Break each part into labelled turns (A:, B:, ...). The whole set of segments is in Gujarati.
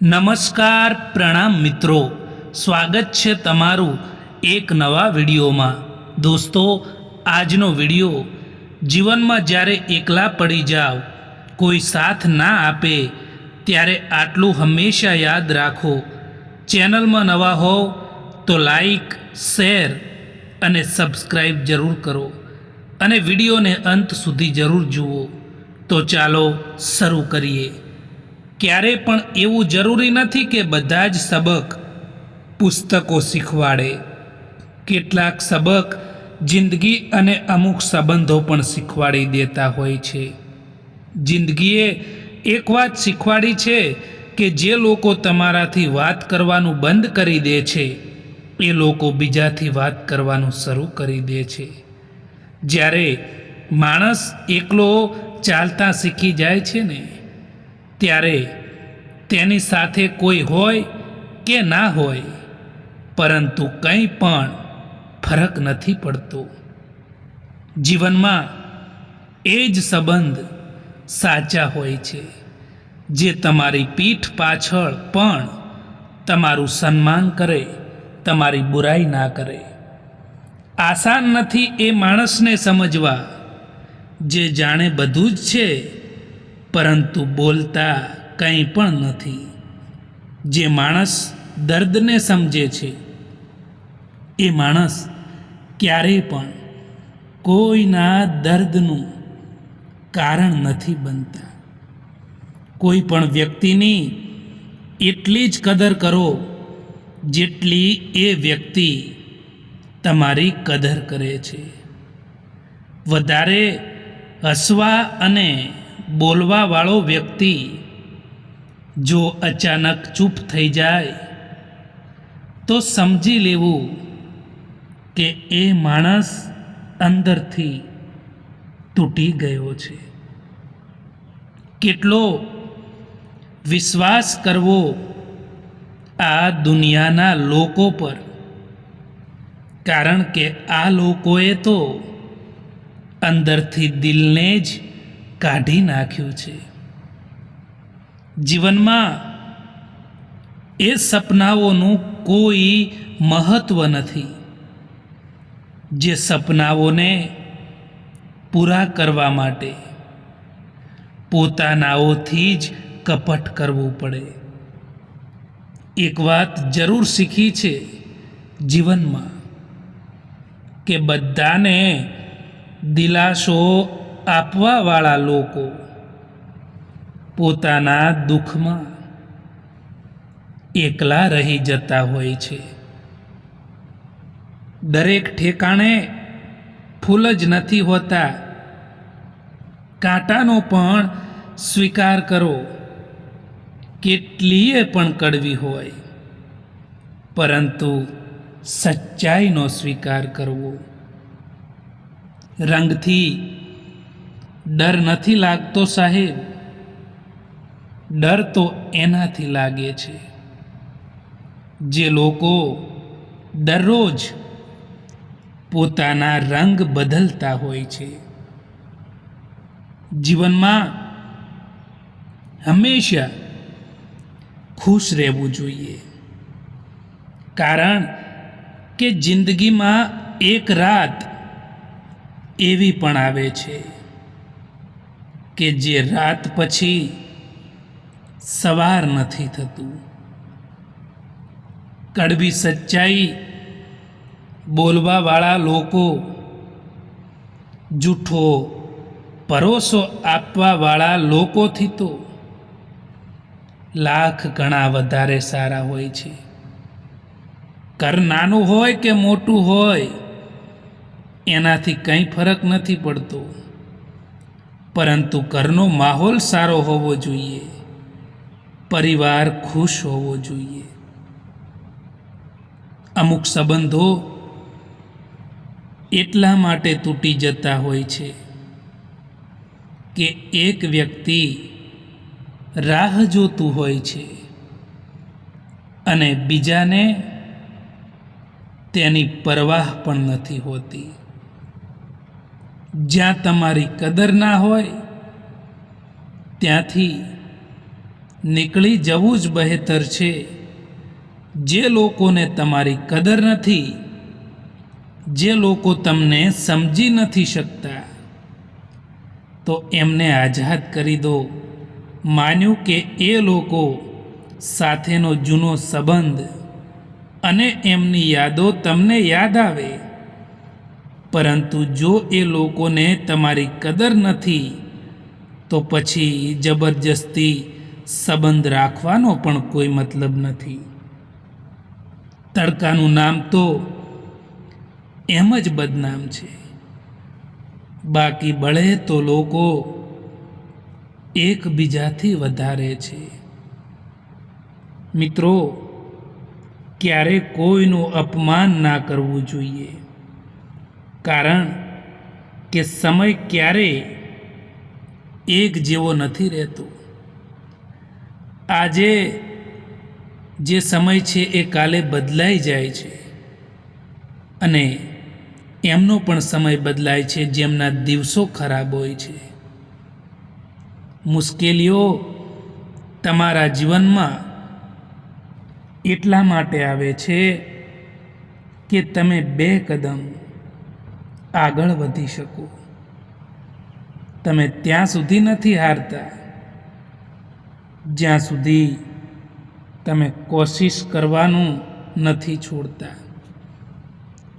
A: નમસ્કાર પ્રણામ મિત્રો, સ્વાગત છે તમારું એક નવા વિડીયોમાં। દોસ્તો, આજનો વિડીયો જીવનમાં જ્યારે એકલા પડી જાવ, કોઈ સાથ ના આપે ત્યારે આટલું હંમેશા યાદ રાખો। ચેનલમાં નવા હો તો લાઈક, શેર અને સબસ્ક્રાઈબ જરૂર કરો અને વિડીયોને અંત સુધી જરૂર જુઓ। તો ચાલો શરૂ કરીએ। ક્યારે પણ એવું જરૂરી નથી કે બધા જ સબક પુસ્તકો શીખવાડે। કેટલાક સબક જિંદગી અને અમુક સંબંધો પણ શીખવાડી દેતા હોય છે। જિંદગીએ એક વાત શીખવાડી છે કે જે લોકો તમારાથી વાત કરવાનું બંધ કરી દે છે, એ લોકો બીજાથી વાત કરવાનું શરૂ કરી દે છે। જ્યારે માણસ એકલો ચાલતા શીખી જાય છે ને, ત્યારે તેની સાથે કોઈ હોય કે ના હોય, પરંતુ કંઈ પણ ફરક નથી પડતો। જીવનમાં એ જ સંબંધ સાચા હોય છે જે તમારી પીઠ પાછળ પણ તમારું સન્માન કરે, તમારી બુરાઈ ના કરે। આસાન નથી એ માણસને સમજવા જે જાણે બધું જ છે પરંતુ બોલતા કંઈ પણ નથી। જે માણસ દર્દને સમજે છે એ માણસ ક્યારેય પણ કોઈના દર્દનું કારણ નથી બનતા। કોઈ પણ વ્યક્તિની એટલી જ કદર કરો જેટલી એ વ્યક્તિ તમારી કદર કરે છે। વધારે હસવા અને બોલવાવાળો વ્યક્તિ જો અચાનક ચૂપ થઈ જાય તો સમજી લેવું કે એ માણસ અંદરથી તૂટી ગયો છે। કેટલો વિશ્વાસ કરવો આ દુનિયાના લોકો પર, કારણ કે આ લોકોએ તો અંદરથી દિલને જ કાઢી નાખ્યું છે। જીવનમાં એ સપનાઓનું કોઈ મહત્વ નથી જે સપનાઓને પૂરા કરવા માટે પોતાનાઓથી જ કપટ કરવું પડે। એક વાત જરૂર શીખી છે જીવનમાં કે બધાને દિલાસો આપવાવાળા લોકો પોતાના દુઃખમાં એકલા રહી જતા હોય છે। દરેક ઠેકાણે ફૂલ જ નથી હોતા। કાંટાનો પણ સ્વીકાર કરો, કેટલીય પણ કડવી હોય, પરંતુ સચ્ચાઈનો સ્વીકાર કરવો। રંગથી ડર નથી લાગતો સાહેબ, ડર તો એનાથી લાગે છે જે લોકો દરરોજ પોતાના રંગ બદલતા હોય છે। જીવનમાં હંમેશા ખુશ રહેવું જોઈએ, કારણ કે જિંદગીમાં એક રાત એવી પણ આવે છે કે જે રાત પછી સવાર નથી થતું। કડવી સચ્ચાઈ બોલવાવાળા લોકો, જૂઠો ભરોસો આપવાવાળા લોકોથી તો લાખ ગણા વધારે સારા હોય છે। ઘર નાનું હોય કે મોટું હોય એનાથી કંઈ ફરક નથી પડતો, પરંતુ ઘરનો માહોલ સારો હોવો જોઈએ, પરિવાર ખુશ હોવો જોઈએ। અમુક સંબંધો એટલા માટે તૂટી જતા હોય છે કે એક વ્યક્તિ રાહ જોતું હોય છે અને બીજાને તેની પરવાહ પણ નથી હોતી। જ્યાં તમારી કદર ના હોય ત્યાંથી નીકળી જવું જ બહેતર છે. જે લોકોને તમારી કદર નથી, જે લોકો તમને સમજી નથી શકતા, તો એમને આઝાદ કરી દો. માન્યું કે એ લોકો સાથેનો જૂનો સંબંધ અને એમની યાદો તમને યાદ આવે. પરંતુ જો એ લોકોને તમારી કદર નથી, તો પછી જબરજસ્તી સંબંધ રાખવાનો પણ કોઈ મતલબ નથી. તડકાનું નામ તો એમ જ બદનામ છે. બાકી બળે તો લોકો એકબીજાથી વધારે છે. મિત્રો, ક્યારે કોઈનું અપમાન ના કરવું જોઈએ, કારણ કે સમય ક્યારેય એક જેવો નથી રહેતો. આજે જે સમય છે એ કાલે બદલાઈ જાય છે, અને એમનો પણ સમય બદલાય છે જેમના દિવસો ખરાબ હોય છે. મુશ્કેલીઓ તમારા જીવનમાં એટલા માટે આવે છે કે તમે 2 કદમ આગળ વધી શકો. તમે ત્યાં સુધી નથી હારતા જ્યાં સુધી તમે કોશિશ કરવાનું નથી છોડતા.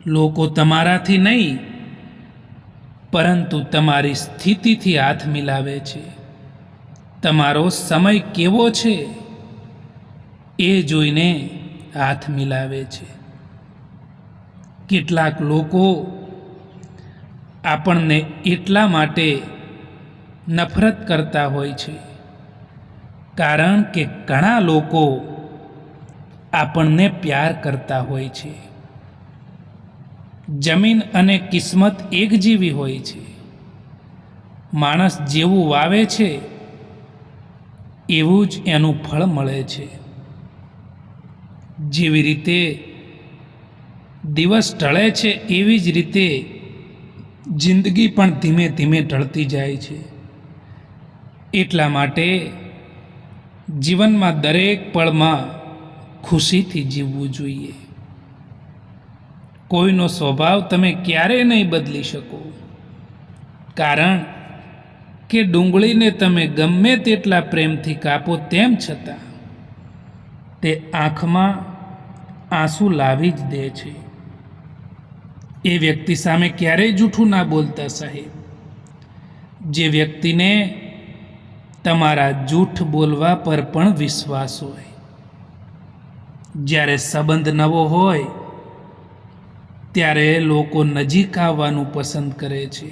A: લોકો તમારાથી નહીં, પરંતુ તમારી સ્થિતિથી હાથ મિલાવે છે. તમારો સમય કેવો છે એ જોઈને હાથ મિલાવે છે. કેટલાક લોકો આપણને એટલા માટે નફરત કરતા હોય છે કારણ કે ઘણા લોકો આપણને પ્યાર કરતા હોય છે. જમીન અને કિસ્મત એક જેવી હોય છે. માણસ જેવું વાવે છે એવું જ એનું ફળ મળે છે. જેવી રીતે દિવસ ઢળે છે એવી જ રીતે જિંદગી પણ ધીમે ધીમે ઢળતી જાય છે. એટલા માટે જીવનમાં દરેક પળમાં ખુશીથી જીવવું જોઈએ. કોઈનો સ્વભાવ તમે ક્યારેય નહીં બદલી શકો, કારણ કે ડુંગળીને તમે ગમે તેટલા પ્રેમથી કાપો તેમ છતાં તે આંખમાં આંસુ લાવી જ દે છે. એ વ્યક્તિ સામે ક્યારેય જૂઠું ના બોલતા સાહેબ. જે વ્યક્તિને તમારા જૂઠ બોલવા પર પણ વિશ્વાસ હોય. જ્યારે સંબંધ નવો હોય ત્યારે લોકો નજીક આવવાનું પસંદ કરે છે,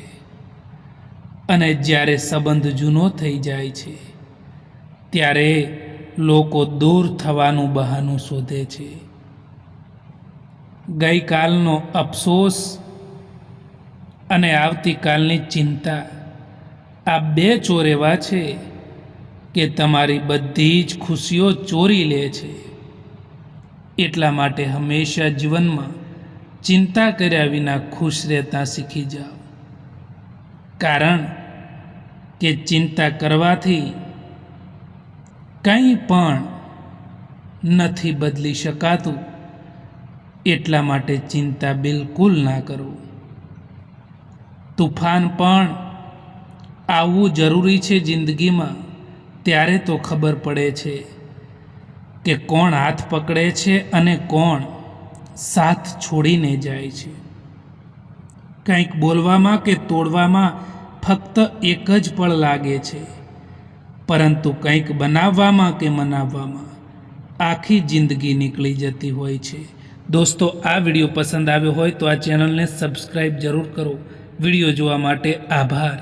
A: અને જ્યારે સંબંધ જૂનો થઈ જાય છે ત્યારે લોકો દૂર થવાનું બહાનું શોધે છે. ગઈકાલનો અફસોસ અને આવતીકાલની ચિંતા, આ 2 ચોર એવા છે કે તમારી બધી જ ખુશીઓ ચોરી લે છે. એટલા માટે હંમેશા જીવનમાં ચિંતા કર્યા વિના ખુશ રહેતા શીખી જાઓ, કારણ કે ચિંતા કરવાથી કંઈ પણ નથી બદલી શકાતું. એટલા માટે ચિંતા બિલકુલ ના કરો. તુફાન પણ આવવું જરૂરી છે જિંદગીમાં. ત્યારે તો ખબર પડે છે કે કોણ હાથ પકડે છે અને કોણ સાથ છોડીને જાય છે. કંઈક બોલવામાં કે તોડવામાં ફક્ત એક જ પળ લાગે છે, પરંતુ કંઈક બનાવવામાં કે મનાવવામાં આખી જિંદગી નીકળી જતી હોય છે. દોસ્તો, આ વિડીયો પસંદ આવ્યો હોય તો આ ચેનલને સબસ્ક્રાઈબ જરૂર કરો. વિડીયો જોવા માટે આભાર.